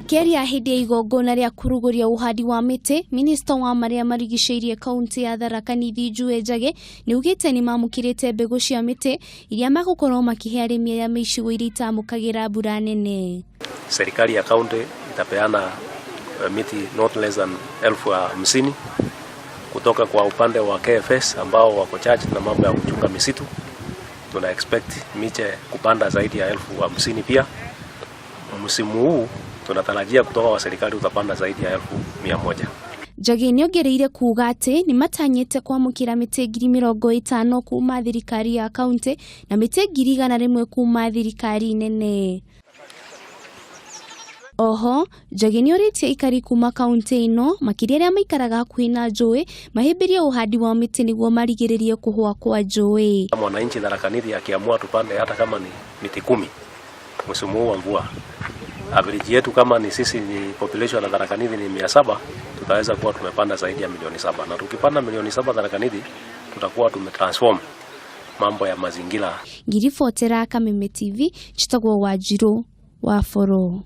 Akeria hĩndĩ ya igongona rĩa kũrugũria uhandi wa miti, Minister wa maria marigicĩirie kaunti ya Tharaka Nithi Njage niugĩte ni mamũkĩrĩte mbegũ cia miti iria magũkorwo makihe arĩmi ya mĩicigo iria itamũkagĩra mbura nene. Serikali ya kaunti itapeana miti not less than 50,000 kutoka kwa upande wa KFS ambao wako charge na mambo ya kuchunga misitu. Tuna expect miche kupanda zaidi ya 50,000 pia. Msimu huu tunatarajia kutoka wa serikali utapanda zaidi ya 100,000. Njage nĩongereire kuuga atĩ nĩ matanyĩte kwamũkĩra mĩtĩ 50,000 kuma thirikari ya kaunti na mĩtĩ 100,000 kuma thirikari nene. Oho, Njage nĩorĩtie aikari kuma kaunti ĩno makĩria arĩa maikaraga hakuhĩ na njũĩ mahĩmbĩrie uhandi wa mĩtĩ nĩguo marigĩrĩrie kũhũa kwa njũĩ. Mwananchi Tharaka Nithi akiamua tupande hata kama ni miti 10 msimu huu wa mvua, average yetu kama ni sisi ni population ya Tharaka Nithi ni 700, tutaweza kuwa tumepanda zaidi ya 700,000, na tukipanda 700,000 Tharaka Nithi tutakuwa tumetransform mambo ya mazingira. Ngiribotera Kameme TV, chitagwo Wanjiru wa Foro.